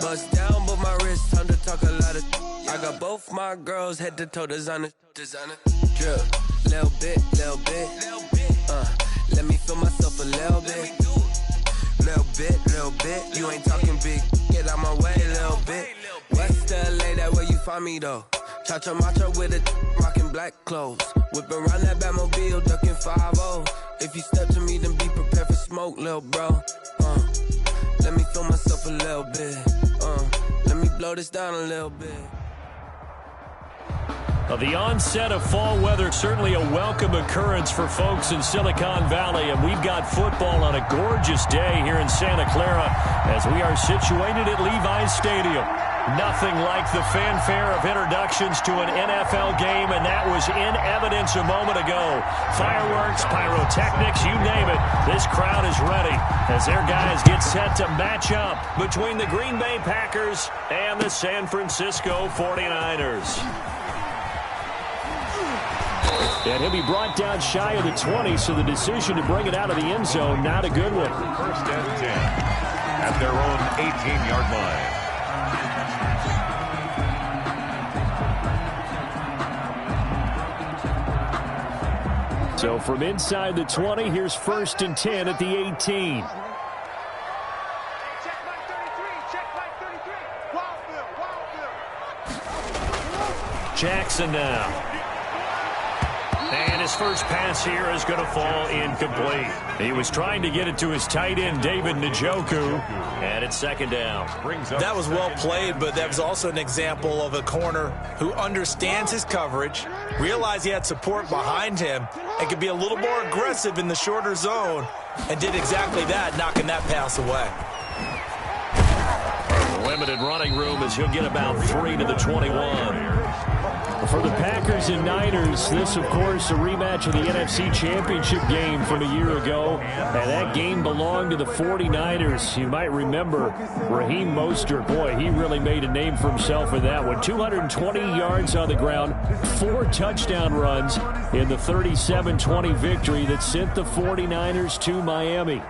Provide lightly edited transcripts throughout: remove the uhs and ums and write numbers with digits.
bust down, but my wrist time to talk a lot of. I got both my girls head to toe designer. Drip, little bit. Let me feel myself a little bit. Little bit. You ain't talking big. Get out my way, little bit. West LA, that where you find me though. Cha-cha matcha with a rockin' black clothes. Whipping around that Batmobile, ducking 5-0. If you step to me, then be prepared for smoke, little bro. Let me feel myself a little bit. Let me blow this down a little bit. The onset of fall weather, certainly a welcome occurrence for folks in Silicon Valley, and we've got football on a gorgeous day here in Santa Clara as we are situated at Levi's Stadium. Nothing like the fanfare of introductions to an NFL game, and that was in evidence a moment ago. Fireworks, pyrotechnics, you name it. This crowd is ready as their guys get set to match up between the Green Bay Packers and the San Francisco 49ers. And he'll be brought down shy of the 20, so the decision to bring it out of the end zone, not a good one. First and 10 at their own 18-yard line. So from inside the 20, here's first and 10 at the 18. Jackson now. And his first pass here is going to fall incomplete. He was trying to get it to his tight end, David Njoku, and it's second down. That was well played, but that was also an example of a corner who understands his coverage, realized he had support behind him, and could be a little more aggressive in the shorter zone, and did exactly that, knocking that pass away. Limited running room as he'll get about 3 to the 21. For the Packers and Niners, this, of course, a rematch of the NFC Championship game from a year ago. And that game belonged to the 49ers. You might remember Raheem Mostert. Boy, he really made a name for himself in that one. 220 yards on the ground, 4 touchdown runs in the 37-20 victory that sent the 49ers to Miami.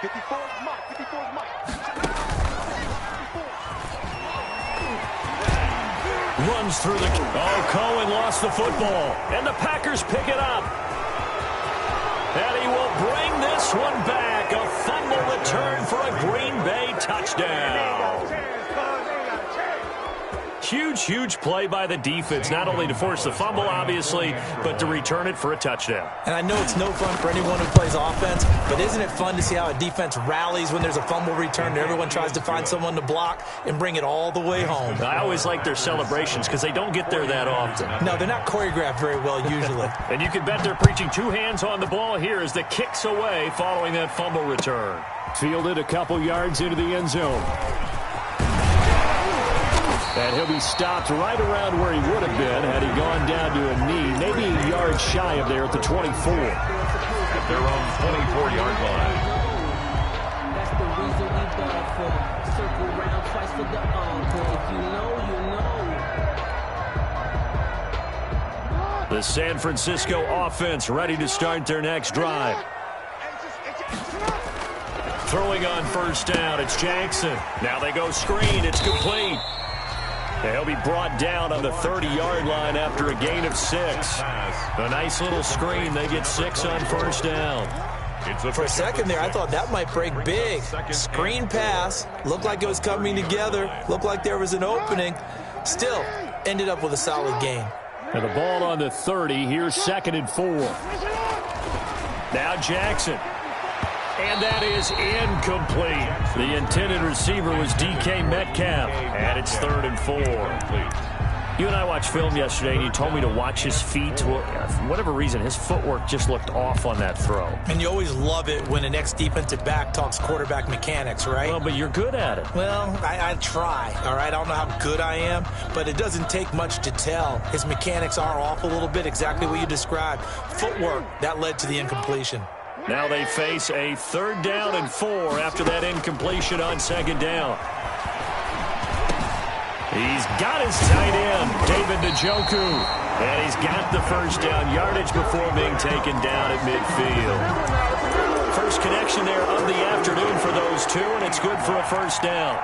54 is Mike. Runs through the... Oh, Cohen lost the football. And the Packers pick it up. And he will bring this one back. A fumble return for a Green Bay touchdown. Huge play by the defense, not only to force the fumble, obviously, but to return it for a touchdown. And I know it's no fun for anyone who plays offense, but isn't it fun to see how a defense rallies when there's a fumble return and everyone tries to find someone to block and bring it all the way home? I always like their celebrations because they don't get there that often. No, they're not choreographed very well usually. And you can bet they're preaching 2 hands on the ball here as the kick's away following that fumble return. Fielded a couple yards into the end zone. And he'll be stopped right around where he would have been had he gone down to a knee, maybe a yard shy of there at the 24. At their own 24-yard line. That's the reason we ball for. Circle round twice for the encore. If you know, you know. The San Francisco offense ready to start their next drive. Throwing on first down, it's Jackson. Now they go screen, it's complete. He'll be brought down on the 30-yard line after a gain of 6. A nice little screen. They get 6 on first down. For a second there, I thought that might break big. Screen pass. Looked like it was coming together. Looked like there was an opening. Still, ended up with a solid gain. And the ball on the 30. Here's 2nd and 4. Now Jackson. And that is incomplete. The intended receiver was DK Metcalf. And it's 3rd and 4. You and I watched film yesterday, and you told me to watch his feet. Well, for whatever reason, his footwork just looked off on that throw. And you always love it when an ex-defensive back talks quarterback mechanics, right? Well, but you're good at it. Well, I try, all right? I don't know how good I am, but it doesn't take much to tell. His mechanics are off a little bit, exactly what you described. Footwork, that led to the incompletion. Now they face a 3rd down and 4 after that incompletion on 2nd down. He's got his tight end, David Njoku. And he's got the first down yardage before being taken down at midfield. first connection there of the afternoon for those two, and it's good for a first down.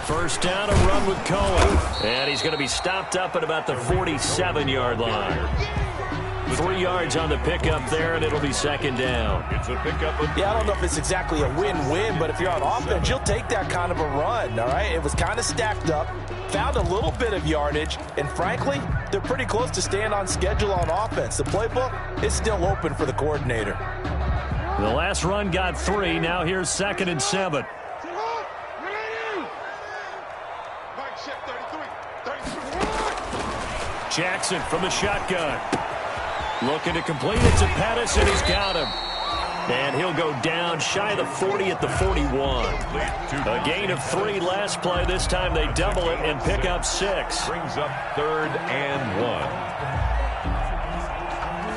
First down, a run with Cohen. And he's going to be stopped up at about the 47-yard line. 3 yards on the pickup there, and it'll be second down. It's a pickup. Yeah, I don't know if it's exactly a win-win, but if you're on offense, you'll take that kind of a run, all right? It was kind of stacked up, found a little bit of yardage, and frankly, they're pretty close to staying on schedule on offense. The playbook is still open for the coordinator. The last run got 3. Now here's 2nd and 7. Jackson from the shotgun. Looking to complete it to Pettis, and he's got him. And he'll go down shy of the 40 at the 41. A gain of 3 last play. This time they double it and pick up 6. Brings up 3rd and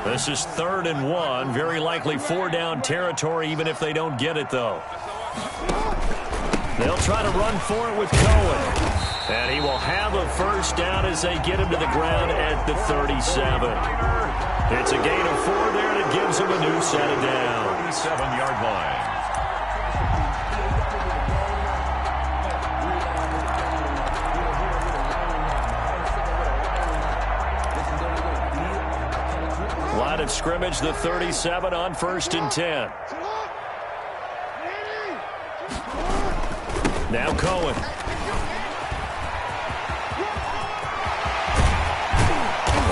1. This is 3rd and 1. Very likely 4-down territory, even if they don't get it, though. They'll try to run for it with Cohen. And he will have a first down as they get him to the ground at the 37. It's a gain of 4 there, and it gives him a new set of downs. 37-yard line. Line of scrimmage, the 37 on 1st and 10. Now Cohen.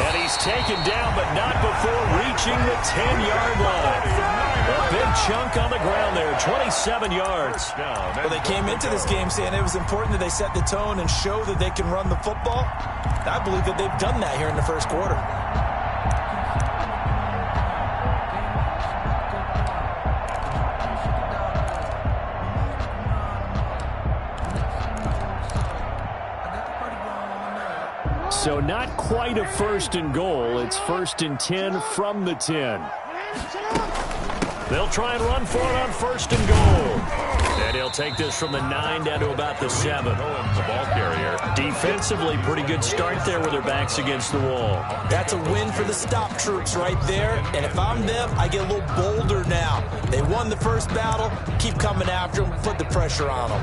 And he's taken down, but not before reaching the 10-yard line. A big chunk on the ground there, 27 yards. Well, they came into this game saying it was important that they set the tone and show that they can run the football. I believe that they've done that here in the first quarter. So not quite a 1st and goal. It's 1st and 10 from the 10. They'll try and run for it on 1st and goal. And he'll take this from the 9 down to about the 7. The ball carrier. Defensively, pretty good start there with their backs against the wall. That's a win for the stop troops right there. And if I'm them, I get a little bolder now. They won the first battle. Keep coming after them. Put the pressure on them.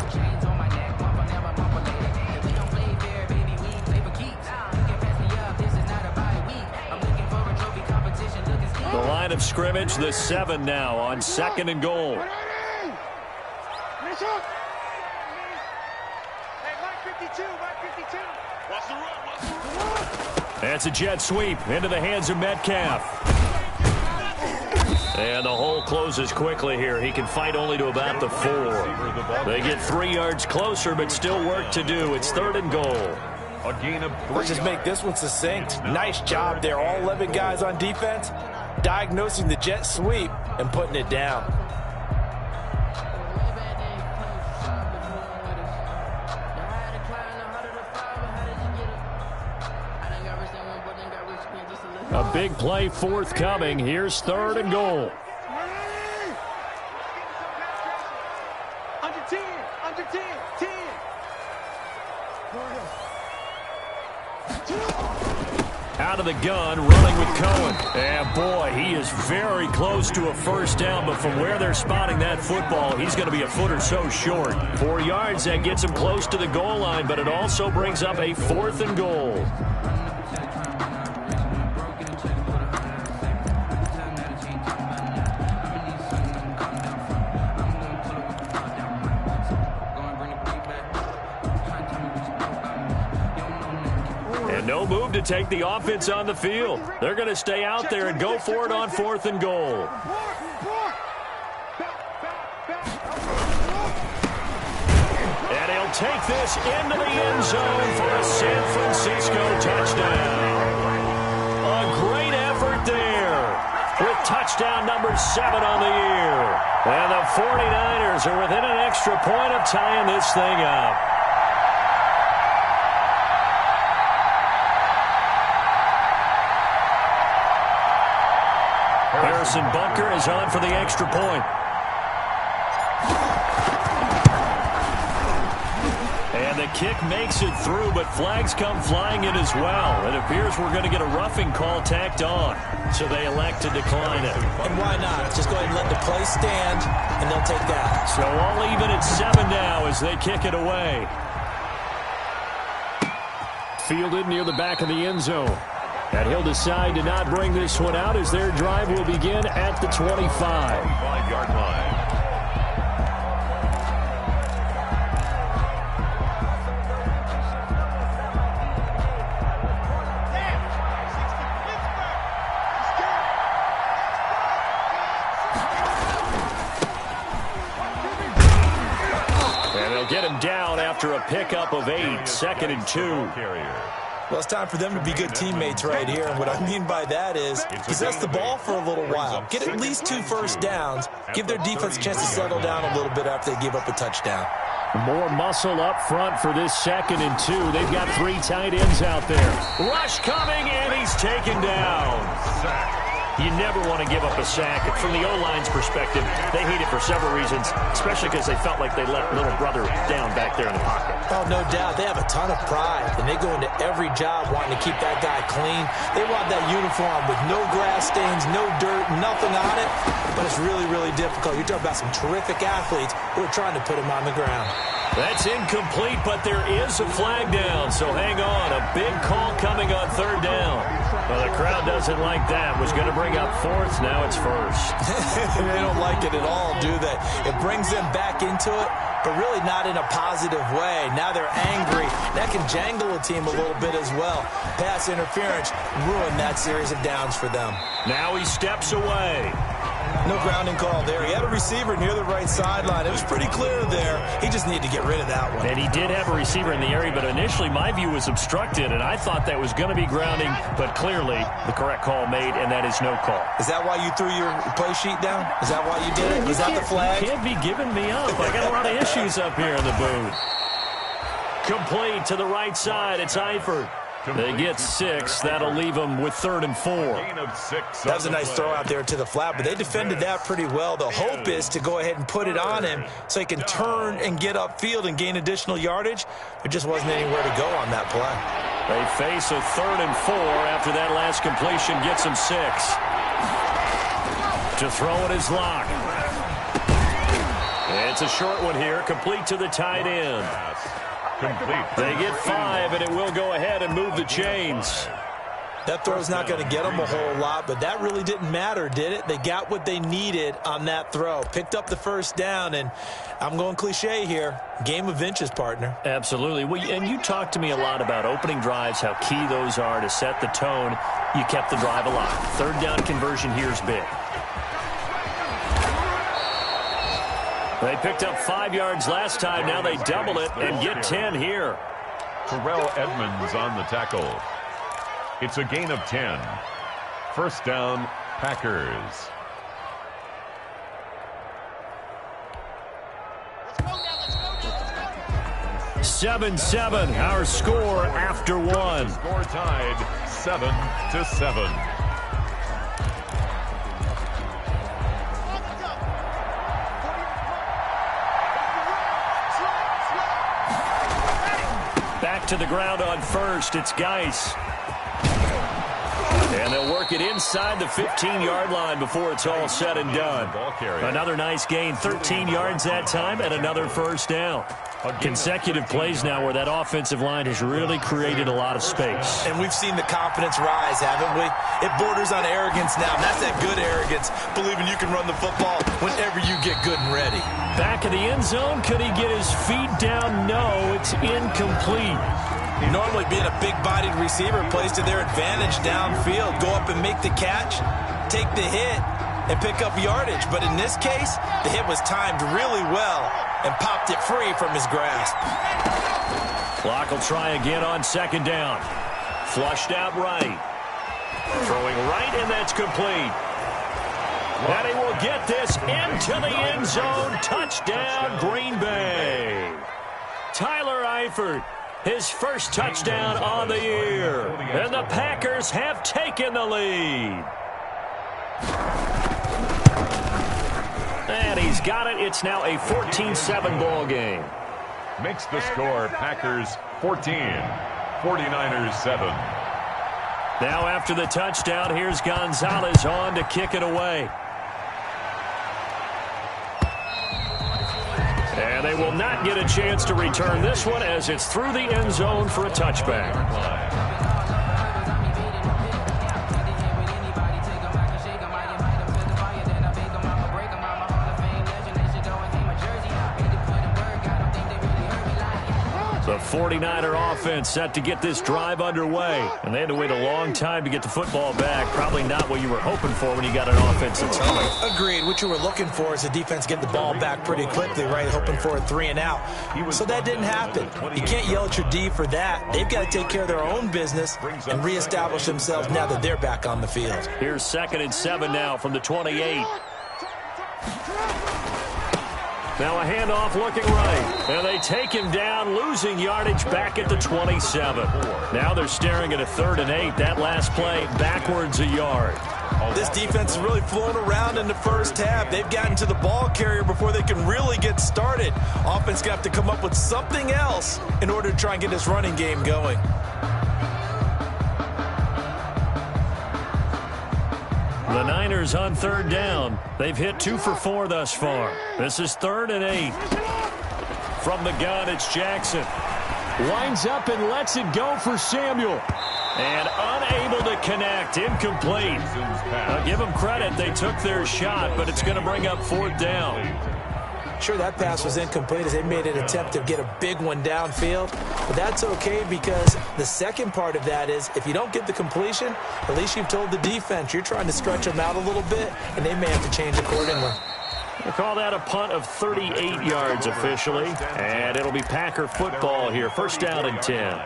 The line of scrimmage, the 7 now on 2nd and goal. That's a jet sweep into the hands of Metcalf. And the hole closes quickly here. He can fight only to about the 4. They get 3 yards closer, but still work to do. It's 3rd and goal. A gain of 3. Let's just make this one succinct. Nice job there. All 11 guys on defense diagnosing the jet sweep and putting it down. A big play forthcoming. Here's 3rd and goal. Under 10, 10. Out of the gun, running with Cohen. And boy, he is very close to a first down, but from where they're spotting that football, he's going to be a foot or so short. 4 yards, that gets him close to the goal line, but it also brings up a 4th and goal. No move to take the offense on the field. They're going to stay out there and go for it on 4th and goal. And he'll take this into the end zone for a San Francisco touchdown. A great effort there with touchdown number 7 on the year. And the 49ers are within an extra point of tying this thing up. Harrison Bunker is on for the extra point. And the kick makes it through, but flags come flying in as well. It appears we're going to get a roughing call tacked on, so they elect to decline it. And why not? Just go ahead and let the play stand, and they'll take that. So all even at 7 now as they kick it away. Fielded near the back of the end zone. And he'll decide to not bring this one out as their drive will begin at the 25. 5-yard line. And they'll get him down after a pickup of 8, 2nd and 2. Well, it's time for them to be good teammates right here. And what I mean by that is possess the ball for a little while. Get at least 2 first downs. Give their defense a chance to settle down a little bit after they give up a touchdown. More muscle up front for this 2nd and 2. They've got 3 tight ends out there. Rush coming, and he's taken down. You never want to give up a sack. From the O-line's perspective, they hate it for several reasons, especially because they felt like they let little brother down back there in the pocket. Oh, no doubt. They have a ton of pride, and they go into every job wanting to keep that guy clean. They want that uniform with no grass stains, no dirt, nothing on it, but it's really, really difficult. You're talking about some terrific athletes who are trying to put him on the ground. That's incomplete, but there is a flag down, so hang on. A big call coming on 3rd down. Well, the crowd doesn't like that. Was going to bring up 4th, now it's 1st. They don't like it at all, do they? It brings them back into it, but really not in a positive way. Now they're angry. That can jangle a team a little bit as well. Pass interference ruined that series of downs for them. Now he steps away. No grounding call there. He had a receiver near the right sideline. It was pretty clear there. He just needed to get rid of that one. And he did have a receiver in the area, but initially my view was obstructed, and I thought that was going to be grounding, but clearly the correct call made, and that is no call. Is that why you threw your play sheet down? Is that why you did it? Was that the flag? You can't be giving me up. I got a lot of issues up here in the booth. Complete to the right side. It's Eifert. They get 6. That'll leave them with 3rd and 4. That was a nice throw out there to the flat, but they defended that pretty well. The hope is to go ahead and put it on him so he can turn and get upfield and gain additional yardage. There just wasn't anywhere to go on that play. They face a 3rd and 4 after that last completion gets them 6. To throw it is Locke. It's a short one here, complete to the tight end. Complete. They get 5, and it will go ahead and move the chains. That throw's not going to get them a whole lot, but that really didn't matter, did it? They got what they needed on that throw. Picked up the first down, and I'm going cliche here. Game of inches, partner. Absolutely. Well, and you talked to me a lot about opening drives, how key those are to set the tone. You kept the drive alive. 3rd down conversion here is big. They picked up 5 yards last time. Now they double it and get 10 here. Terrell Edmonds on the tackle. It's a gain of 10. 1st down, Packers. Let's 7-7, our score after 1. Score tied 7-7. To the ground on 1st. It's Geis. And they'll work it inside the 15-yard line before it's all said and done. Another nice gain, 13 yards that time, and another 1st down. Consecutive plays now where that offensive line has really created a lot of space. And we've seen the confidence rise, haven't we? It borders on arrogance now, and that's that good arrogance, believing you can run the football whenever you get good and ready. Back of the end zone, could he get his feet down? No, it's incomplete. Normally being a big-bodied receiver plays to their advantage downfield. Go up and make the catch, take the hit, and pick up yardage. But in this case, the hit was timed really well and popped it free from his grasp. Clock will try again on 2nd down. Flushed out right. Throwing right, and that's complete. And he will get this into the end zone. Touchdown, Green Bay. Tyler Eifert, his 1st touchdown on the year. And the Packers have taken the lead. And he's got it. It's now a 14-7 ball game. makes the score Packers 14, 49ers 7. Now after the touchdown, here's Gonzalez on to kick it away. And they will not get a chance to return this one as it's through the end zone for a touchback. The 49er offense set to get this drive underway. And they had to wait a long time to get the football back. Probably not what you were hoping for when you got an offense that's humming. Agreed. What you were looking for is the defense get the ball back pretty quickly, right? Hoping for a 3-and-out. So that didn't happen. You can't yell at your D for that. They've got to take care of their own business and reestablish themselves now that they're back on the field. Here's 2nd and 7 now from the 28. Now a handoff looking right. And they take him down, losing yardage back at the 27. Now they're staring at a 3rd and 8. That last play backwards a yard. This defense is really flown around in the first half. They've gotten to the ball carrier before they can really get started. Offense got to come up with something else in order to try and get this running game going. The Niners on 3rd down. They've hit 2 for 4 thus far. This is 3rd and 8. From the gun, it's Jackson. Winds up and lets it go for Samuel. And unable to connect. Incomplete. I'll give them credit. They took their shot, but it's going to bring up 4th down. Sure, that pass was incomplete as they made an attempt to get a big one downfield. But that's okay because the second part of that is if you don't get the completion, at least you've told the defense you're trying to stretch them out a little bit, and they may have to change accordingly. We'll call that a punt of 38 yards officially. And it'll be Packer football here. 1st down and 10.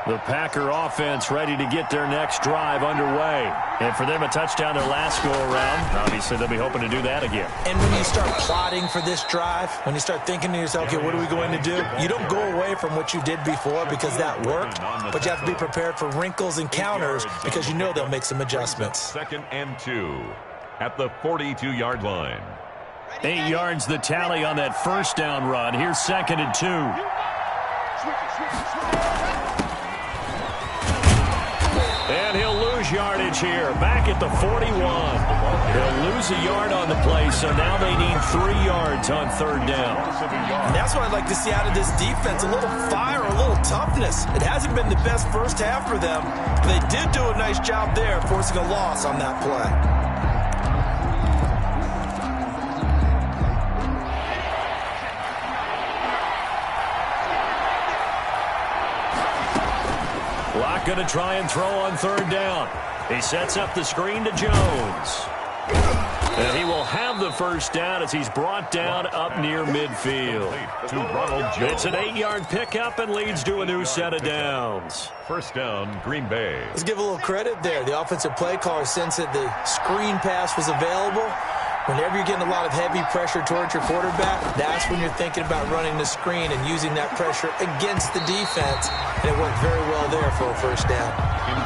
The Packer offense ready to get their next drive underway. And for them, a touchdown their last go-around. Obviously, they'll be hoping to do that again. And when you start plotting for this drive, when you start thinking to yourself, okay, what are we going to do? You don't go away from what you did before because that worked, but you have to be prepared for wrinkles and counters because you know they'll make some adjustments. 2nd and 2 at the 42-yard line. 8 yards the tally on that 1st down run. Here's 2nd and 2. And he'll lose yardage here. Back at the 41. He'll lose a yard on the play, so now they need 3 yards on 3rd down. And that's what I'd like to see out of this defense. A little fire, a little toughness. It hasn't been the best first half for them, but they did do a nice job there, forcing a loss on that play. Locke going to try and throw on 3rd down. He sets up the screen to Jones. And he will have the 1st down as he's brought down up near midfield. It's an 8-yard pickup and leads to a new set of downs. 1st down, Green Bay. Let's give a little credit there. The offensive play caller sensed that the screen pass was available. Whenever you're getting a lot of heavy pressure towards your quarterback, that's when you're thinking about running the screen and using that pressure against the defense. And it worked very well there for a 1st down.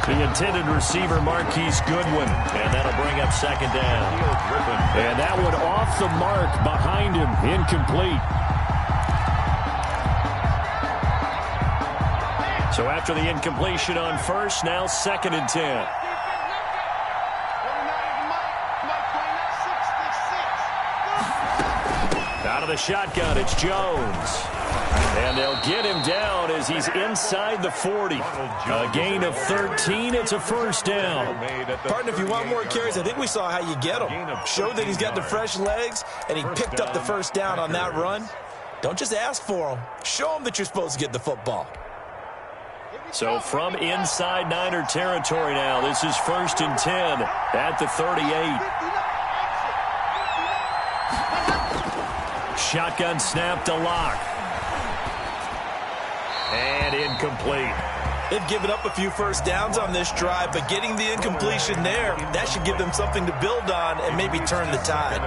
The intended receiver, Marquise Goodwin. And that'll bring up 2nd down. And that one off the mark behind him. Incomplete. So after the incompletion on 1st, now 2nd and 10. Out of the shotgun, it's Jones. And they'll get him down as he's inside the 40. A gain of 13. It's a 1st down. Partner, if you want more carries, I think we saw how you get him. Show that he's got the fresh legs, and he picked up the 1st down on that run. Don't just ask for him. Show him that you're supposed to get the football. So from inside Niner territory now, this is 1st and 10 at the 38. Shotgun snap to Locke. And incomplete. They've given up a few 1st downs on this drive, but getting the incompletion there, that should give them something to build on and maybe turn the tide.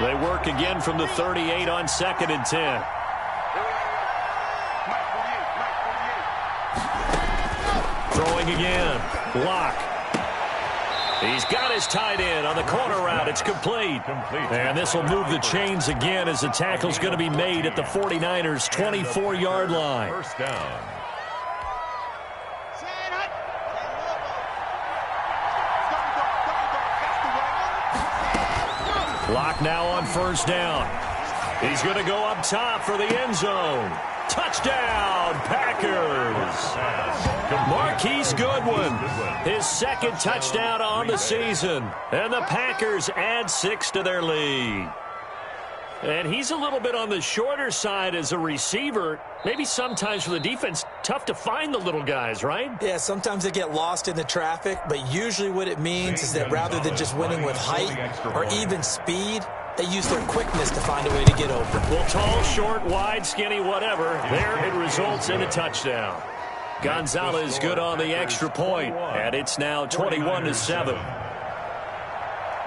They work again from the 38 on 2nd and 10. Throwing again. Locke. He's got his tight end on the corner route. It's complete. And this will move the chains again as the tackle's going to be made at the 49ers' 24-yard line. First down. Clock now on first down. He's going to go up top for the end zone. Touchdown, Packers. Marquise Goodwin, his second touchdown on the season. And the Packers add 6 to their lead. And he's a little bit on the shorter side as a receiver. Maybe sometimes for the defense, tough to find the little guys, right? Yeah, sometimes they get lost in the traffic, but usually what it means is that rather than just winning with height or even speed, they use their quickness to find a way to get open. Well, tall, short, wide, skinny, whatever, there it results in a touchdown. Gonzalez good on the extra point, and it's now 21-7.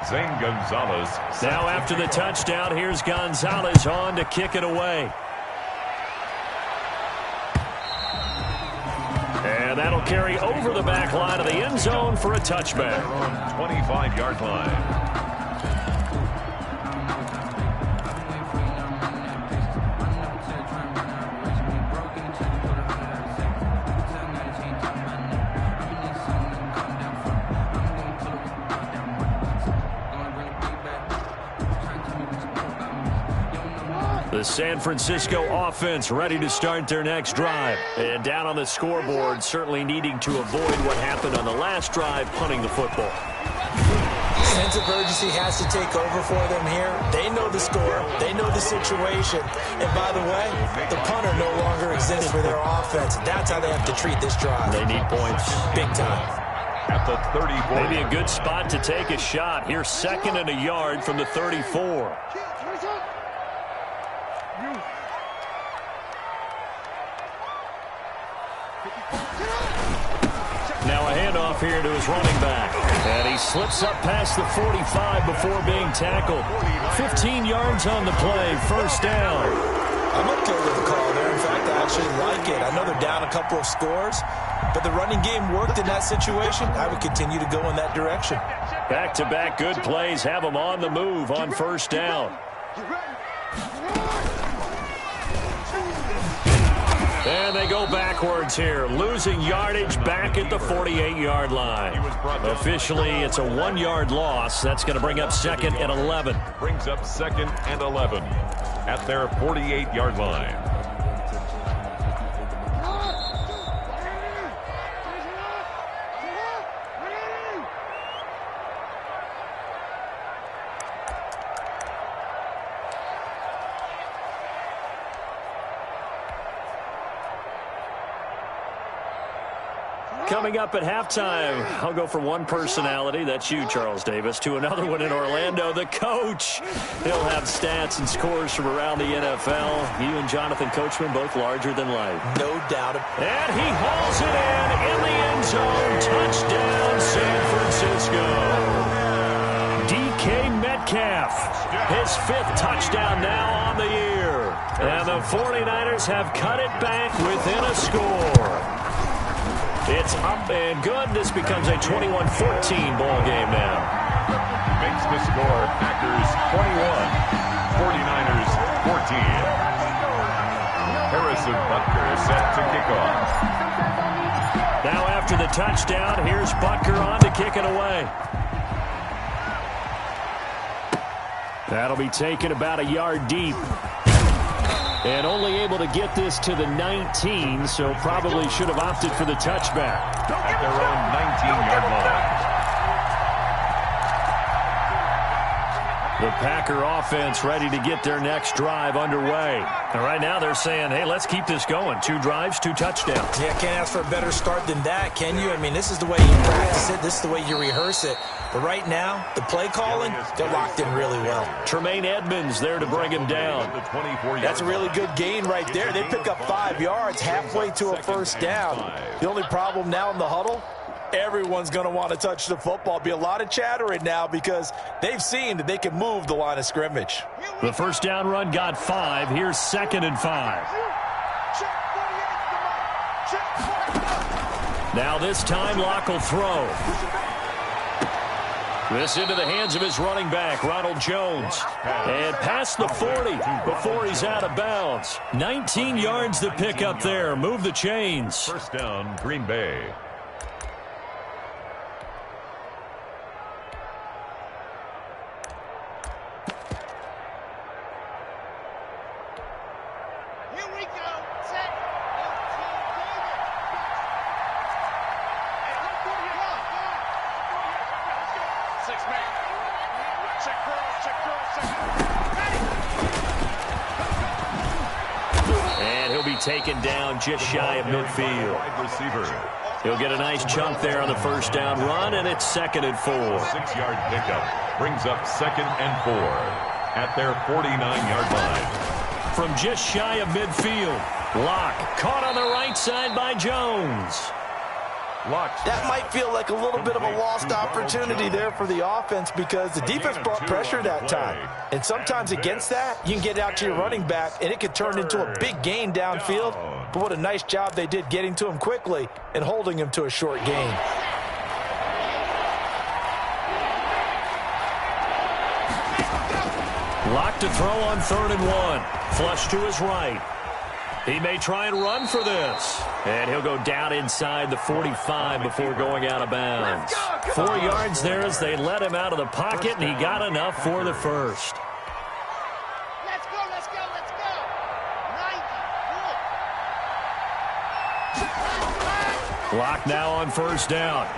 Zane Gonzalez. Now after the touchdown, here's Gonzalez on to kick it away. And that'll carry over the back line of the end zone for a touchback. 25-yard line. The San Francisco offense ready to start their next drive. And down on the scoreboard, certainly needing to avoid what happened on the last drive, punting the football. Sense of urgency has to take over for them here. They know the score. They know the situation. And by the way, the punter no longer exists for their offense. That's how they have to treat this drive. They need points. Big time. At the 34. Maybe a good spot to take a shot. Here's 2nd and a yard from the 34. Now a handoff here to his running back. And he slips up past the 45 before being tackled. 15 yards on the play, first down. I'm okay with the call there. In fact, I actually like it. I know they're down a couple of scores, but the running game worked in that situation. I would continue to go in that direction. Back-to-back good plays have them on the move on first down. And they go backwards here, losing yardage back at the 48-yard line. Officially, it's a 1-yard loss. That's going to bring up 2nd and 11. Brings up 2nd and 11 at their 48-yard line. Coming up at halftime, I'll go from one personality, that's you, Charles Davis, to another one in Orlando, the coach. He'll have stats and scores from around the NFL. You and Jonathan Coachman, both larger than life. No doubt. And he hauls it in the end zone. Touchdown, San Francisco. DK Metcalf, his 5th touchdown now on the year. And the 49ers have cut it back within a score. It's up and good. This becomes a 21-14 ball game now. Makes the score Packers 21, 49ers 14. Harrison Butker set to kick off. Now after the touchdown, here's Butker on to kick it away. That'll be taken about a yard deep. And only able to get this to the 19, so probably should have opted for the touchback. At their own 19-yard line. The Packer offense ready to get their next drive underway. And right now they're saying, hey, let's keep this going. 2 drives, 2 touchdowns. Yeah, can't ask for a better start than that, can you? I mean, this is the way you practice it. This is the way you rehearse it. But right now, the play calling, they're locked in really well. Tremaine Edmonds there to bring him down. That's a really good gain right there. They pick up 5 yards halfway to a first down. The only problem now in the huddle, everyone's going to want to touch the football. Be a lot of chattering now because they've seen that they can move the line of scrimmage. The first down run got 5. Here's 2nd and 5. Now this time, Locke will throw. This into the hands of his running back, Ronald Jones. And past the 40 before he's out of bounds. 19 yards to pick up there. Move the chains. First down, Green Bay. Taken down just shy of midfield. Wide receiver. He'll get a nice chunk there on the first down run, and it's 2nd and 4. 6-yard pickup brings up 2nd and 4 at their 49-yard line. From just shy of midfield, Locke caught on the right side by Jones. That might feel like a little bit of a lost opportunity there for the offense because the defense brought pressure that time. And sometimes against that, you can get out to your running back, and it could turn into a big gain downfield. But what a nice job they did getting to him quickly and holding him to a short gain. Locke to throw on 3rd and 1. Flush to his right. He may try and run for this. And he'll go down inside the 45 before going out of bounds. 4 yards there as they let him out of the pocket, and he got enough for the first. Let's go, let's go, let's go. 90. Locke now on first down.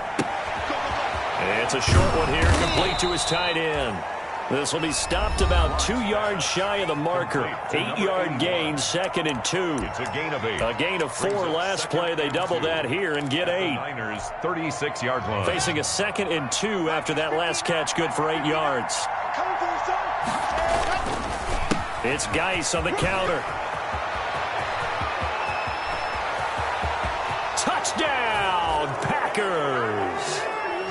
It's a short one here, complete to his tight end. This will be stopped about 2 yards shy of the marker. 8-yard gain, 2nd and 2. It's a gain of 8. A gain of 4 last play. They double that here and get 8. Niners 36-yard line. Facing a 2nd and 2 after that last catch, good for 8 yards. It's Geis on the counter. Touchdown, Packers.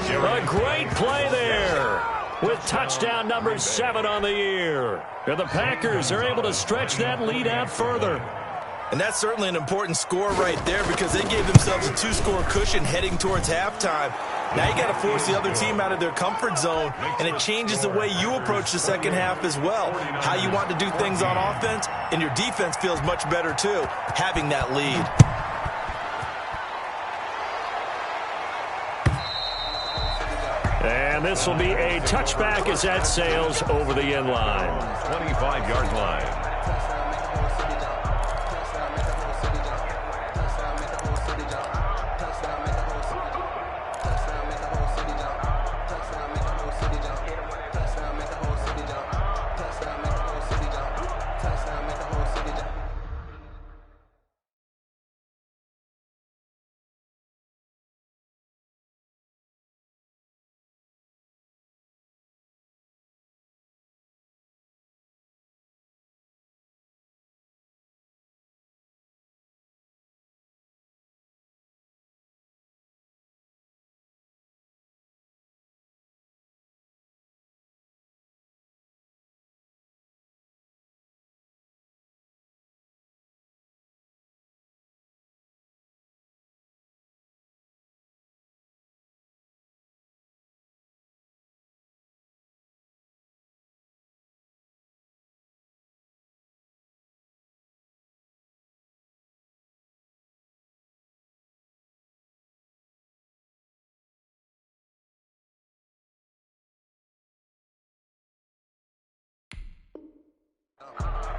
A great play there, with touchdown number 7 on the year. And the Packers are able to stretch that lead out further. And that's certainly an important score right there because they gave themselves a 2-score cushion heading towards halftime. Now you got to force the other team out of their comfort zone, and it changes the way you approach the second half as well. How you want to do things on offense, and your defense feels much better too, having that lead. And this will be a touchback as that sails over the end line. 25-yard line.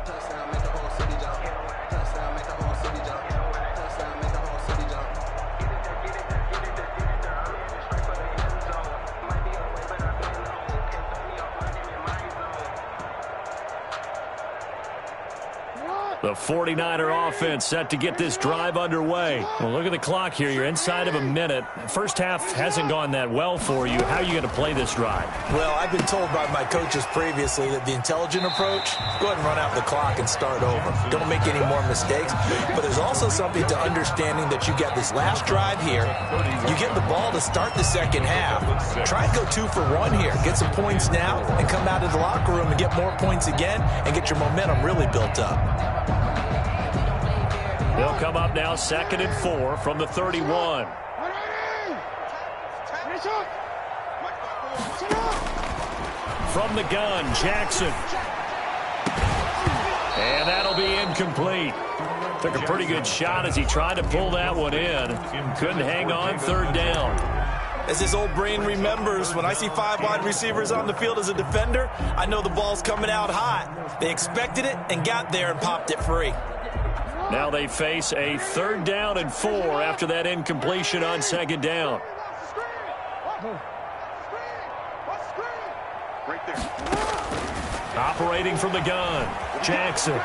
Touchdown, make the whole city jump. Touchdown, make the whole city jump. Touchdown, make the whole city jump. The 49er offense set to get this drive underway. Well, look at the clock here. You're inside of a minute. First half hasn't gone that well for you. How are you going to play this drive? Well, I've been told by my coaches previously that the intelligent approach, go ahead and run out the clock and start over. Don't make any more mistakes. But there's also something to understanding that you get this last drive here. You get the ball to start the second half. Try and go 2 for 1 here. Get some points now and come out of the locker room and get more points again and get your momentum really built up. They'll come up now 2nd and 4 from the 31. From the gun, Jackson. And that'll be incomplete. Took a pretty good shot as he tried to pull that one in. Couldn't hang on, third down. As his old brain remembers, when I see 5 wide receivers on the field as a defender, I know the ball's coming out hot. They expected it and got there and popped it free. Now they face a 3rd down and 4 after that incompletion on 2nd down. Operating from the gun, Jackson.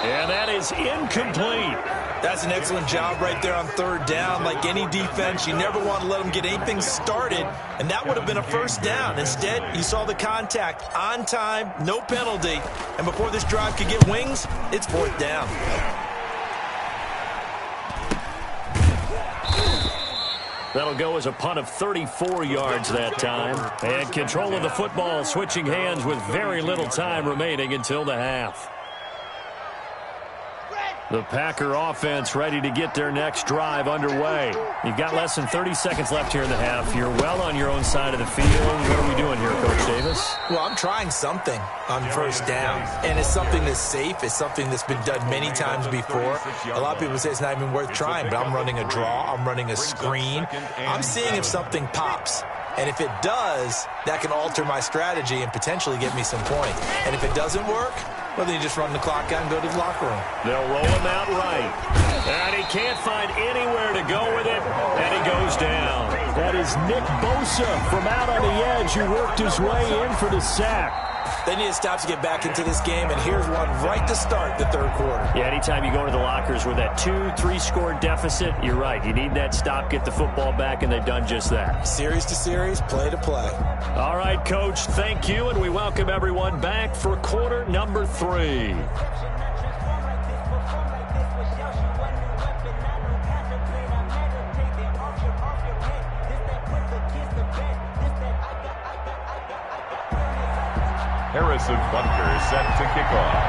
And that is incomplete. That's an excellent job right there on 3rd down. Like any defense, you never want to let them get anything started, and that would have been a 1st down. Instead, you saw the contact on time, no penalty, and before this drive could get wings, it's 4th down. That'll go as a punt of 34 yards that time. And control of the football, switching hands with very little time remaining until the half. The Packer offense ready to get their next drive underway. You've got less than 30 seconds left here in the half. You're well on your own side of the field. What are we doing here, Coach Davis? Well, I'm trying something on 1st down, and it's something that's safe. It's something that's been done many times before. A lot of people say it's not even worth trying, but I'm running a draw. I'm running a screen. I'm seeing if something pops. And if it does, that can alter my strategy and potentially get me some points. And if it doesn't work, well, then you just run the clock out and go to the locker room. They'll roll him out right. And he can't find anywhere to go with it, and he goes down. That is Nick Bosa from out on the edge who worked his way in for the sack. They need to stop to get back into this game, and here's one right to start the 3rd quarter. Yeah, anytime you go into the lockers with that 2-3 score deficit, you're right. You need that stop, get the football back, and they've done just that. Series to series, play to play. All right, Coach, thank you, and we welcome everyone back for quarter number 3. Harrison Bunker set to kick off.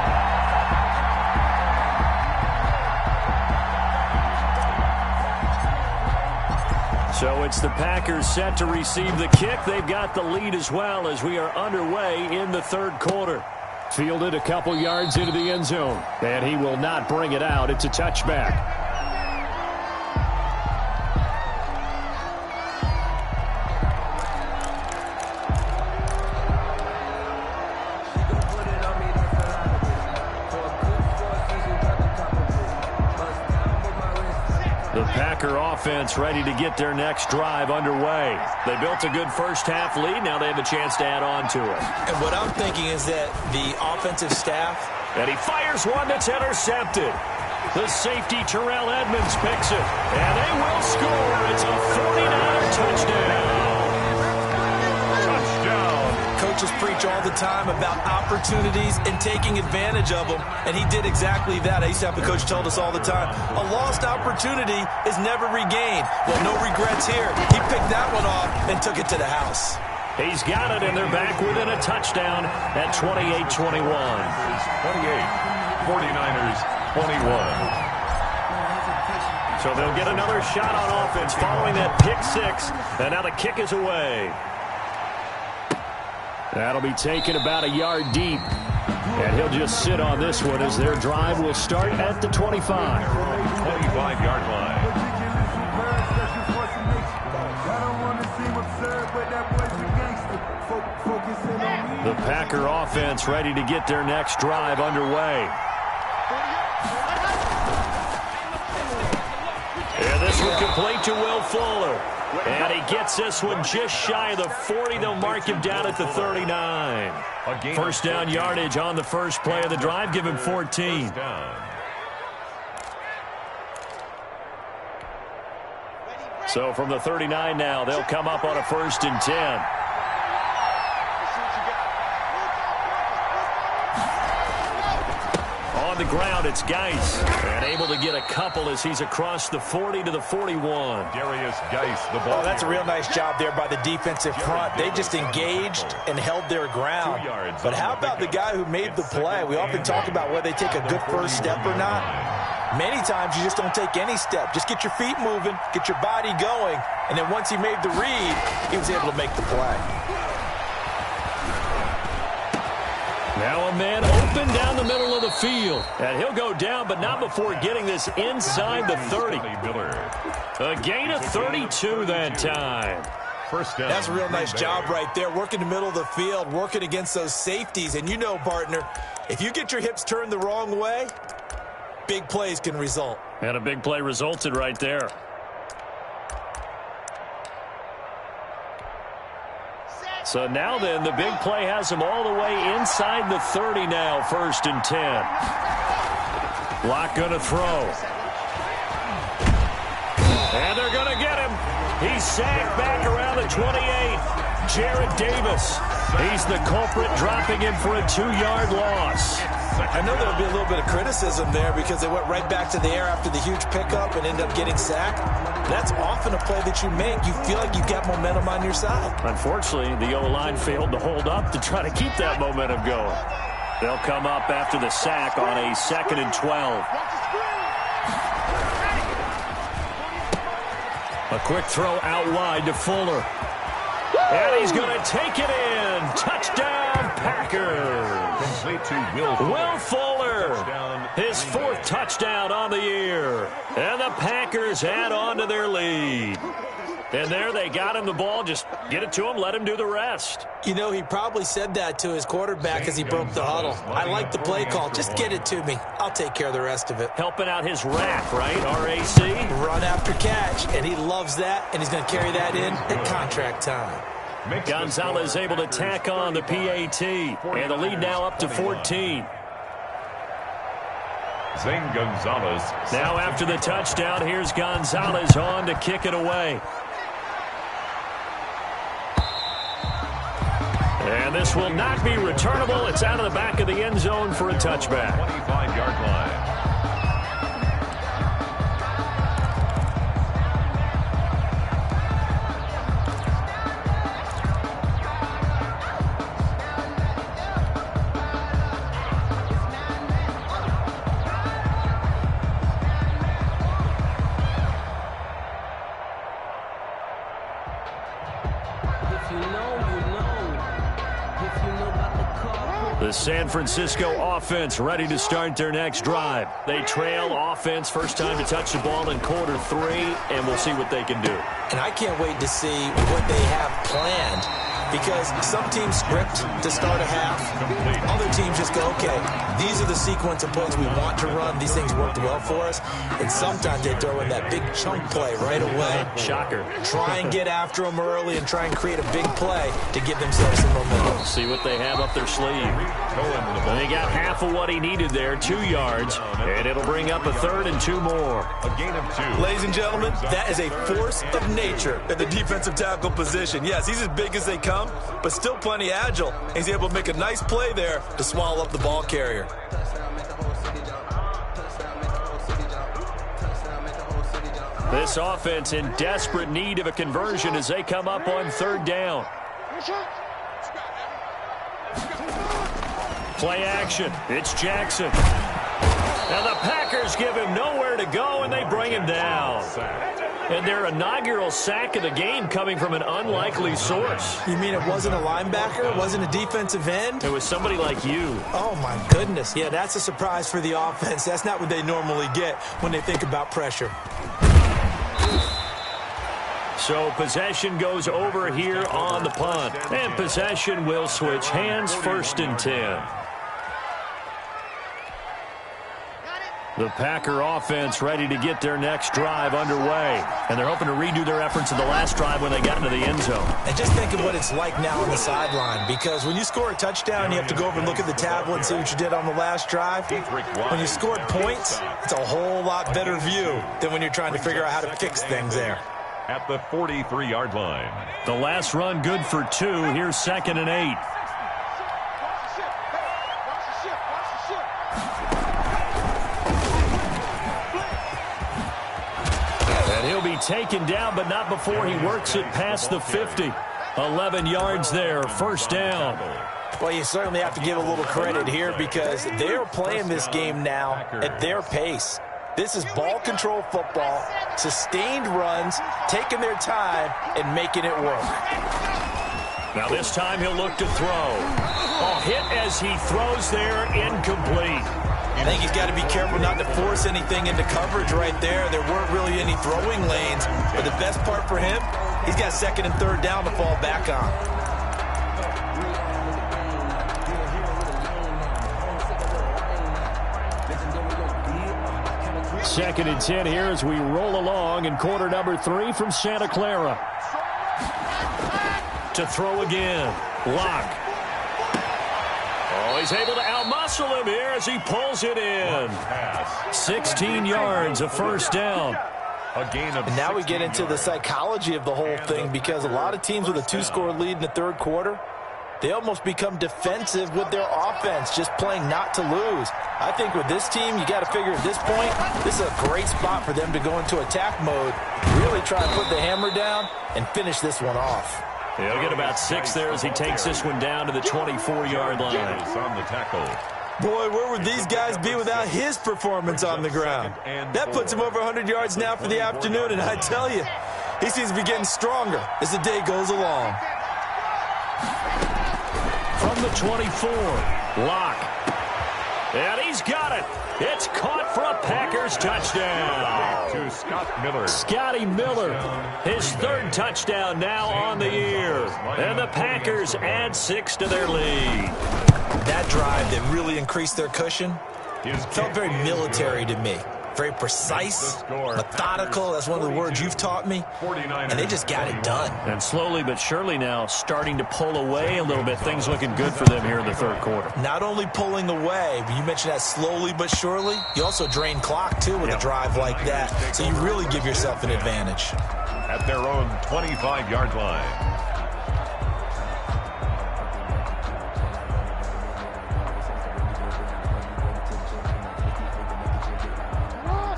So it's the Packers set to receive the kick. They've got the lead as well as we are underway in the 3rd quarter. Fielded a couple yards into the end zone, and he will not bring it out. It's a touchback. The Packer offense ready to get their next drive underway. They built a good 1st half lead. Now they have a chance to add on to it. And what I'm thinking is that the offensive staff... And he fires one that's intercepted. The safety, Terrell Edmonds, picks it. And they will score. It's a 49er touchdown. Coaches preach all the time about opportunities and taking advantage of them, and he did exactly that. I used to have a coach told us all the time, a lost opportunity is never regained. Well, no regrets here. He picked that one off and took it to the house. He's got it, and they're back within a touchdown at 28-21. 28, 49ers 21. So they'll get another shot on offense following that pick 6, and now the kick is away. That'll be taken about a yard deep. And he'll just sit on this one as their drive will start at the 25. 25-yard line. The Packer offense ready to get their next drive underway. And this one complete to Will Fuller. And he gets this one just shy of the 40. They'll mark him down at the 39. 1st down yardage on the first play of the drive. Give him 14. So from the 39 now, they'll come up on a 1st and 10. On the ground, it's Geis. And able to get a couple as he's across the 40 to the 41. Darius Geis, the ball. Oh, that's a real nice job there by the defensive front. They just engaged and held their ground. But how about the guy who made the play? We often talk about whether they take a good first step or not. Many times you just don't take any step. Just get your feet moving, get your body going, and then once he made the read, he was able to make the play. Now a man open down the middle of the field. And he'll go down, but not before getting this inside the 30. A gain of 32 that time. First down. That's a real nice job right there, working the middle of the field, working against those safeties. And you know, partner, if you get your hips turned the wrong way, big plays can result. And a big play resulted right there. So now then, the big play has him all the way inside the 30 now, 1st and 10. Lock going to throw. And they're going to get him. He's sacked back around the 28. Jarrett Davis. He's the culprit, dropping him for a 2-yard loss. I know there'll be a little bit of criticism there because they went right back to the air after the huge pickup and ended up getting sacked. That's often a play that you make. You feel like you've got momentum on your side. Unfortunately, the O-line failed to hold up to try to keep that momentum going. They'll come up after the sack on a 2nd and 12. A quick throw out wide to Fuller. And he's going to take it in. Touchdown, Packers. Complete to Will Fuller. His 4th touchdown on the year. And the Packers add on to their lead. And there they got him the ball. Just get it to him. Let him do the rest. You know, he probably said that to his quarterback as he broke the huddle. I like the play call. Just get it to me. I'll take care of the rest of it. Helping out his RAC, right? R-A-C? Run after catch. And he loves that. And he's going to carry that in at contract time. Gonzalez able to tack on the PAT. And the lead now up to 14. Zane Gonzalez. Now after the touchdown, here's Gonzalez on to kick it away. And this will not be returnable. It's out of the back of the end zone for a touchback. 25-yard line. The San Francisco offense ready to start their next drive. They trail offense, first time to touch the ball in quarter 3, and we'll see what they can do. And I can't wait to see what they have planned, because some teams script to start a half. Other teams just go, okay, these are the sequence of plays we want to run. These things worked well for us. And sometimes they throw in that big chunk play right away. Shocker. Try and get after them early and try and create a big play to give themselves some momentum. See what they have up their sleeve. And they got half of what he needed there, 2 yards, and it'll bring up a 3rd and 2 more. A gain of 2. Ladies and gentlemen, that is a force of nature at the defensive tackle position. Yes, he's as big as they come, but still plenty agile. He's able to make a nice play there to swallow up the ball carrier. This offense in desperate need of a conversion as they come up on 3rd down. Play action. It's Jackson. Now the Packers give him nowhere to go, and they bring him down. And their inaugural sack of the game coming from an unlikely source. You mean it wasn't a linebacker? It wasn't a defensive end? It was somebody like you. Oh, my goodness. Yeah, that's a surprise for the offense. That's not what they normally get when they think about pressure. So possession goes over here on the punt. And possession will switch hands, 1st and 10. The Packer offense ready to get their next drive underway. And they're hoping to redo their efforts in the last drive when they got into the end zone. And just think of what it's like now on the sideline. Because when you score a touchdown, you have to go over and look at the tablet and see what you did on the last drive. When you scored points, it's a whole lot better view than when you're trying to figure out how to fix things there. At the 43-yard line. The last run good for 2. Here's 2nd and 8. And he'll be taken down, but not before he works it past the 50. 11 yards there, 1st down. Well, you certainly have to give a little credit here because they're playing this game now at their pace. This is ball control football, sustained runs, taking their time, and making it work. Now this time he'll look to throw. Oh, hit as he throws there, incomplete. I think he's got to be careful not to force anything into coverage right there. There weren't really any throwing lanes, but the best part for him, he's got second and third down to fall back on. Second and 10 here as we roll along in quarter number 3 from Santa Clara. To throw again. Lock. Oh, he's able to outmuscle him here as he pulls it in. 16 yards, a first down. A gain of and now we get into the psychology of the whole thing, because a lot of teams with a 2-score lead in the third quarter, they almost become defensive with their offense, just playing not to lose. I think with this team, you got to figure at this point, this is a great spot for them to go into attack mode, really try to put the hammer down and finish this one off. He'll get about 6 there as he takes this one down to the 24-yard line. On the tackle. Boy, where would these guys be without his performance on the ground? That puts him over 100 yards now for the afternoon, and I tell you, he seems to be getting stronger as the day goes along. From the 24, Lock. And he's got it. It's caught for a Packers touchdown. To Scott Miller. Scotty Miller, his third touchdown now on the year. And the Packers add 6 to their lead. That drive that really increased their cushion felt very military to me. Very precise, methodical. That's one of the words you've taught me. And they just got it done. And slowly but surely now starting to pull away a little bit. Things looking good for them here in the third quarter. Not only pulling away, but you mentioned that slowly but surely. You also drain clock, too, with a drive like that. So you really give yourself an advantage. At their own 25-yard line.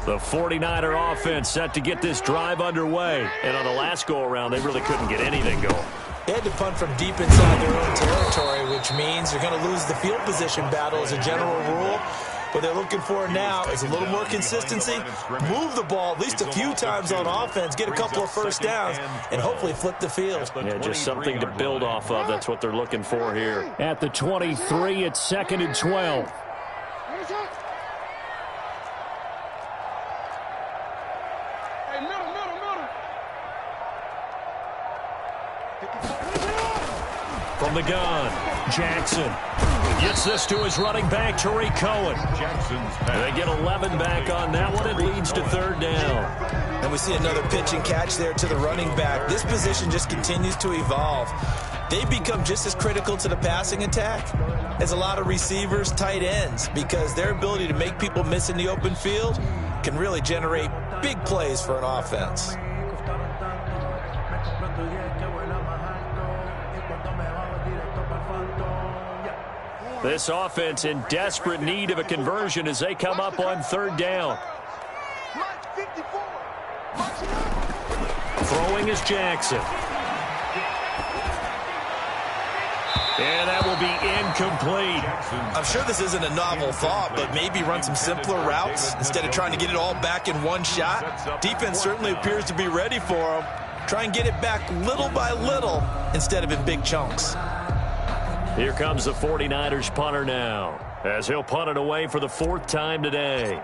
The 49er offense set to get this drive underway. And on the last go-around, they really couldn't get anything going. They had to punt from deep inside their own territory, which means they're going to lose the field position battle as a general rule. What they're looking for now is a little more consistency, move the ball at least a few times on offense, get a couple of first downs, and hopefully flip the field. Yeah, just something to build off of. That's what they're looking for here. At the 23, it's 2nd and 12. From the gun, Jackson gets this to his running back, Tariq Cohen. They get 11 back on that one. It leads to third down. And we see another pitch and catch there to the running back. This position just continues to evolve. They become just as critical to the passing attack as a lot of receivers, tight ends, because their ability to make people miss in the open field can really generate big plays for an offense. This offense in desperate need of a conversion as they come up on third down. Throwing is Jackson. And that will be incomplete. I'm sure this isn't a novel thought, but maybe run some simpler routes instead of trying to get it all back in one shot. Defense certainly appears to be ready for them. Try and get it back little by little instead of in big chunks. Here comes the 49ers punter now, as he'll punt it away for the 4th time today.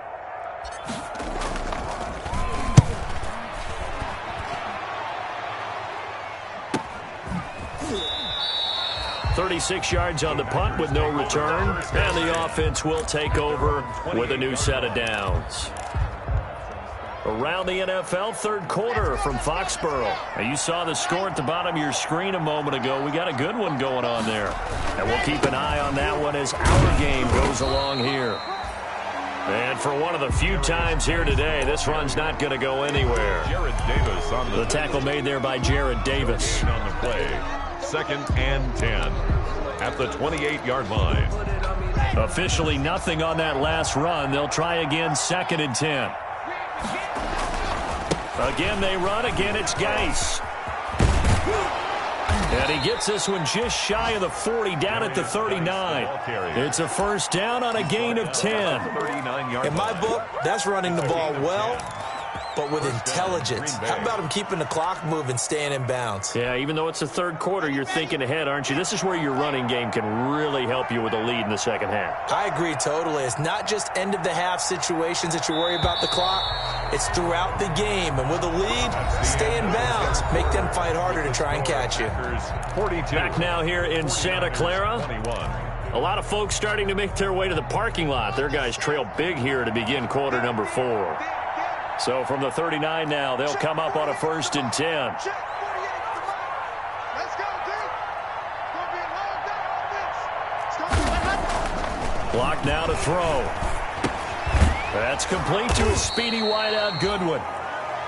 36 yards on the punt with no return, and the offense will take over with a new set of downs. Around the NFL, third quarter from Foxborough. Now, you saw the score at the bottom of your screen a moment ago. We got a good one going on there. And we'll keep an eye on that one as our game goes along here. And for one of the few times here today, this run's not going to go anywhere. Jared Davis on the tackle made there by Jared Davis. On the play, 2nd and 10 at the 28-yard line. Officially nothing on that last run. They'll try again, 2nd and 10. Again, they run. Again, it's Geis. And he gets this one just shy of the 40, down at the 39. It's a first down on a gain of 10. In my book, that's running the ball well, but with intelligence. How about him keeping the clock moving, staying in bounds? Yeah, even though it's the third quarter, you're thinking ahead, aren't you? This is where your running game can really help you with a lead in the second half. I agree totally. It's not just end-of-the-half situations that you worry about the clock. It's throughout the game. And with a lead, stay in bounds. Make them fight harder to try and catch you. Back now here in Santa Clara. A lot of folks starting to make their way to the parking lot. Their guys trail big here to begin quarter number 4. So from the 39 now, they'll come up on a 1st and 10. Block now to throw. That's complete to a speedy wideout Goodwin.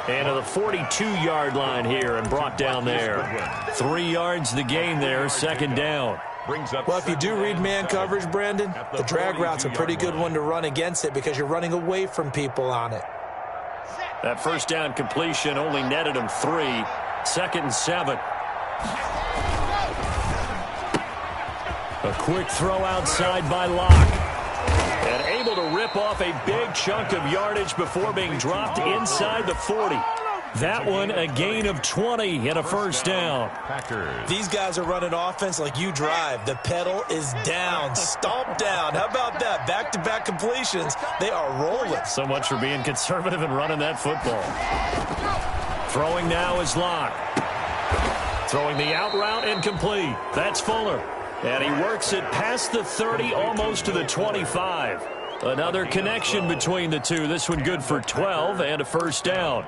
And to the 42-yard line here and brought down there. 3 yards the gain there, second down. Well, if you do read man coverage, Brandon, the drag route's a pretty good one to run against it because you're running away from people on it. That first down completion only netted him 3. 2nd and 7. A quick throw outside by Locke. And able to rip off a big chunk of yardage before being dropped inside the 40. That one a gain of 20 and a first down. These guys are running offense like you drive. The pedal is down, stomped down. How about that? Back-to-back completions. They are rolling. So much for being conservative and running that football. Throwing now is Locke. Throwing the out route incomplete. That's Fuller. And he works it past the 30, almost to the 25. Another connection between the two. This one good for 12 and a first down.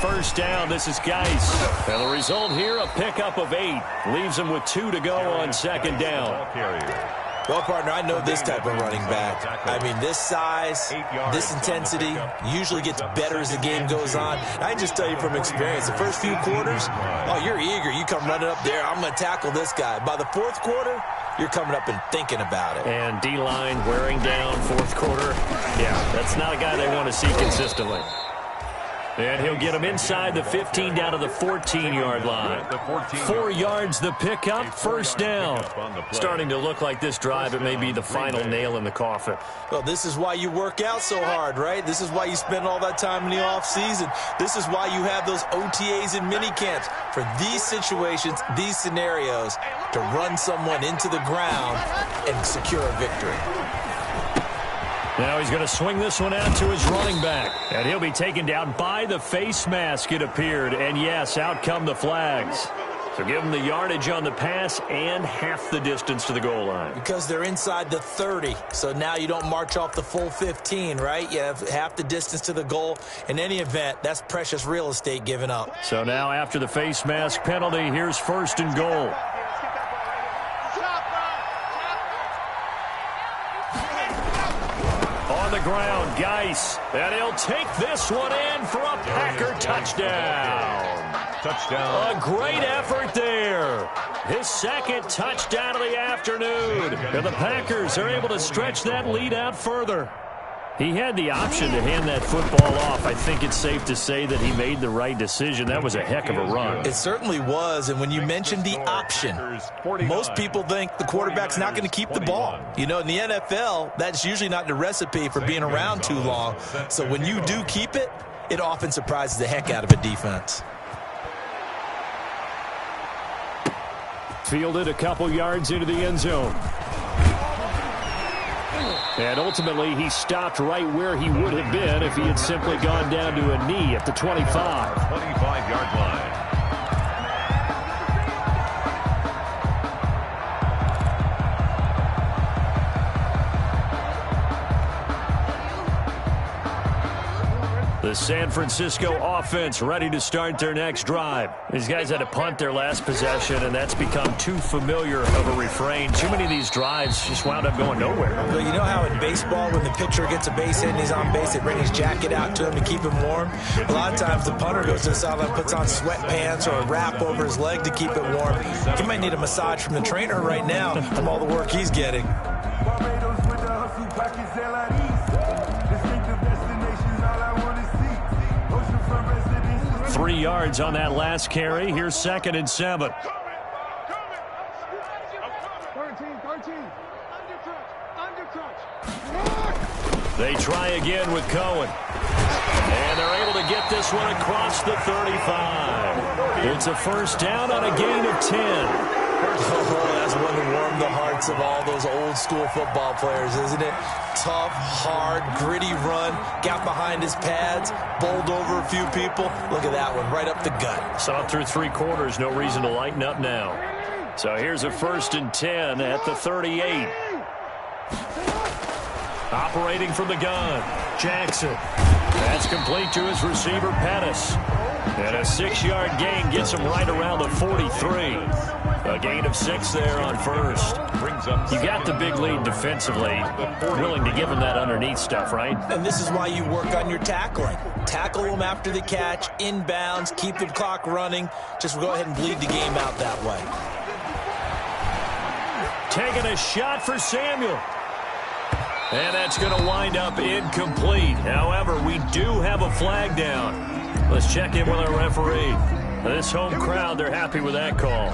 First down, this is Geis. And the result here, a pickup of 8. Leaves him with 2 to go on second down. Well, partner, I know this type of running back. I mean, this size, this intensity usually gets better as the game goes on. I can just tell you from experience, the first few quarters, oh, you're eager. You come running up there, I'm going to tackle this guy. By the fourth quarter, you're coming up and thinking about it. And D-line wearing down fourth quarter. Yeah, that's not a guy they want to see consistently. And he'll get him inside the 15 down to the 14-yard line. 4 yards the pickup, first down. Starting to look like this drive, it may be the final nail in the coffin. Well, this is why you work out so hard, right? This is why you spend all that time in the offseason. This is why you have those OTAs and mini camps. For these situations, these scenarios, to run someone into the ground and secure a victory. Now he's going to swing this one out to his running back. And he'll be taken down by the face mask, it appeared. And, yes, out come the flags. So give him the yardage on the pass and half the distance to the goal line. Because they're inside the 30. So now you don't march off the full 15, right? You have half the distance to the goal. In any event, that's precious real estate given up. So now after the face mask penalty, here's first and goal. The ground, Geis, and he'll take this one in for a Packer touchdown. A great effort there. His second touchdown of the afternoon. And the Packers are able to stretch that lead out further. He had the option to hand that football off. I think it's safe to say that he made the right decision. That was a heck of a run. It certainly was, and when you mentioned the option, most people think the quarterback's not going to keep the ball. You know, in the NFL, that's usually not the recipe for being around too long. So when you do keep it, it often surprises the heck out of a defense. Fielded a couple yards into the end zone. And ultimately, he stopped right where he would have been if he had simply gone down to a knee at the 25. 25-yard line. The San Francisco offense ready to start their next drive. These guys had to punt their last possession, and that's become too familiar of a refrain. Too many of these drives just wound up going nowhere. Well, you know how in baseball, when the pitcher gets a base hit and he's on base, they bring his jacket out to him to keep him warm? A lot of times the punter goes to the sideline, puts on sweatpants or a wrap over his leg to keep it warm. He might need a massage from the trainer right now from all the work he's getting. 3 yards on that last carry. Here's 2nd and 7. 13. Undercrunch. They try again with Cohen. And they're able to get this one across the 35. It's a first down on a gain of 10. Oh, that's one to warm the hearts of all those old school football players, isn't it? Tough, hard, gritty run, got behind his pads, bowled over a few people. Look at that one, right up the gut. Saw it through 3 quarters, no reason to lighten up now. So here's a 1st and 10 at the 38. Operating from the gun, Jackson. That's complete to his receiver, Pettis. And a 6-yard gain gets him right around the 43. A gain of 6 there on first. You got the big lead defensively. Willing to give him that underneath stuff, right? And this is why you work on your tackling. Tackle them after the catch, inbounds, keep the clock running. Just go ahead and bleed the game out that way. Taking a shot for Samuel. And that's going to wind up incomplete. However, we do have a flag down. Let's check in with our referee. This home crowd, they're happy with that call.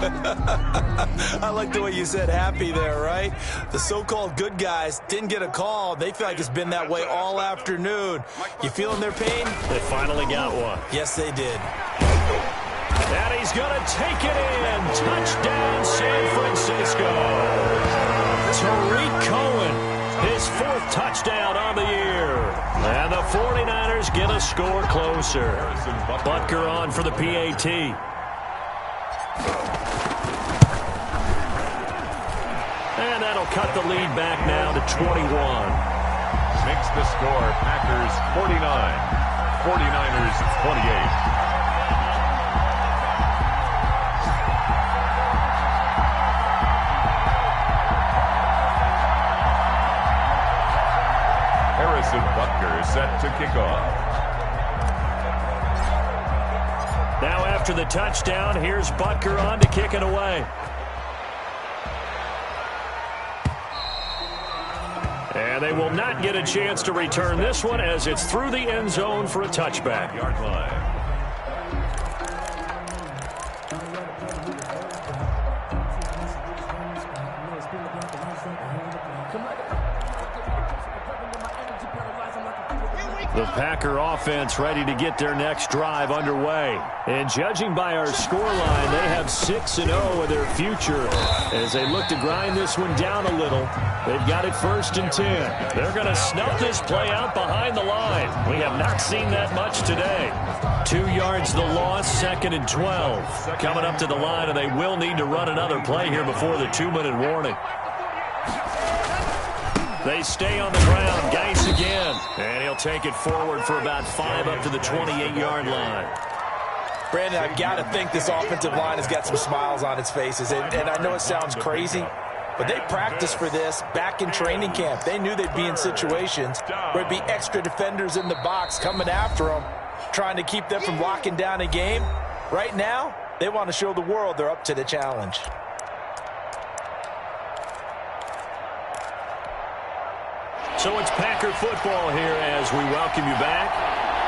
I like the way you said happy there, right? The so-called good guys didn't get a call. They feel like it's been that way all afternoon. You feeling their pain? They finally got one. Yes, they did. And he's going to take it in. Touchdown, San Francisco. Tariq Cohen, his 4th touchdown on the year. And the 49ers get a score closer. Butker on for the PAT. And that'll cut the lead back now to 21. Makes the score Packers 49, 49ers 28. Harrison Butker set to kick off. Now after the touchdown, here's Butker on to kick it away. And they will not get a chance to return this one as it's through the end zone for a touchback. Yard line. The Packer offense ready to get their next drive underway. And judging by our scoreline, they have 6-0 in their future as they look to grind this one down a little. They've got it 1st and 10. They're going to snuff this play out behind the line. We have not seen that much today. 2 yards the loss, 2nd and 12. Coming up to the line, and they will need to run another play here before the 2-minute warning. They stay on the ground. Geis again. And he'll take it forward for about 5 up to the 28-yard line. Brandon, I've got to think this offensive line has got some smiles on its faces. And I know it sounds crazy, but they practiced for this back in training camp. They knew they'd be in situations where it'd be extra defenders in the box coming after them, trying to keep them from locking down a game. Right now, they want to show the world they're up to the challenge. So it's Packer football here as we welcome you back.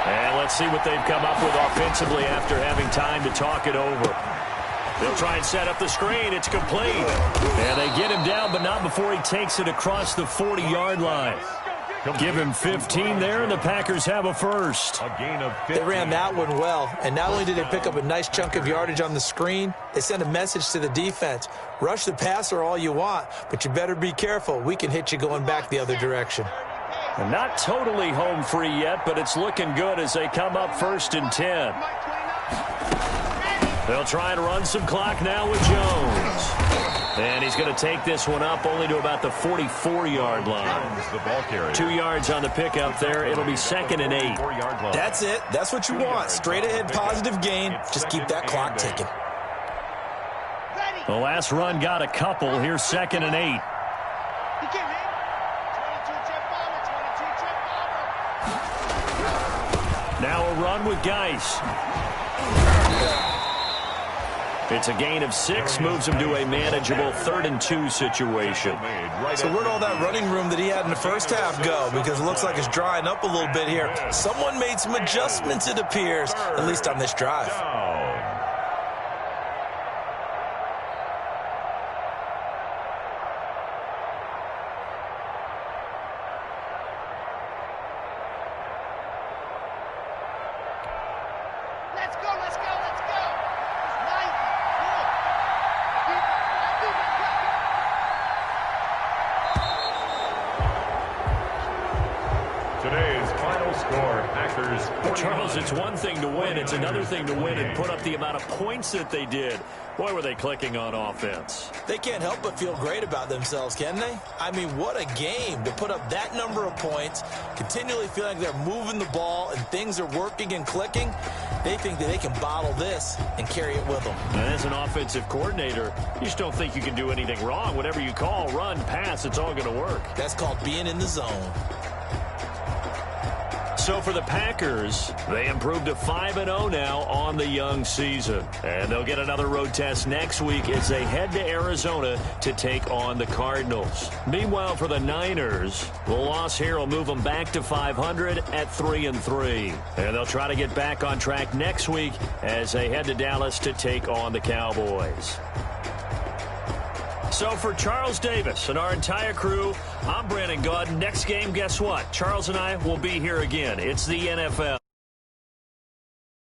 And let's see what they've come up with offensively after having time to talk it over. They'll try and set up the screen. It's complete. And they get him down, but not before he takes it across the 40-yard line. Give him 15 there, and the Packers have a first. A gain of 15. They ran that one well, and not only did they pick up a nice chunk of yardage on the screen, they sent a message to the defense. Rush the passer all you want, but you better be careful. We can hit you going back the other direction. And not totally home free yet, but it's looking good as they come up 1st and 10. They'll try and run some clock now with Jones. And he's going to take this one up only to about the 44-yard line. The ball carrier. 2 yards on the pickup there. It'll be 2nd and 8. That's it. That's what you want. Straight ahead positive gain. Just keep that clock ticking. The last run got a couple. Here's 2nd and 8. Now a run with Geis. It's a gain of 6, moves him to a manageable 3rd and 2 situation. So where'd all that running room that he had in the first half go? Because it looks like it's drying up a little bit here. Someone made some adjustments, it appears, at least on this drive. Charles, it's one thing to win. It's another thing to win and put up the amount of points that they did. Boy, were they clicking on offense. They can't help but feel great about themselves, can they? I mean, what a game to put up that number of points, continually feeling like they're moving the ball and things are working and clicking. They think that they can bottle this and carry it with them. And as an offensive coordinator, you just don't think you can do anything wrong. Whatever you call, run, pass, it's all going to work. That's called being in the zone. So for the Packers, they improved to 5-0 now on the young season. And they'll get another road test next week as they head to Arizona to take on the Cardinals. Meanwhile, for the Niners, the loss here will move them back to 500 at 3-3. And they'll try to get back on track next week as they head to Dallas to take on the Cowboys. So for Charles Davis and our entire crew, I'm Brandon Gaudin. Next game, guess what? Charles and I will be here again. It's the NFL.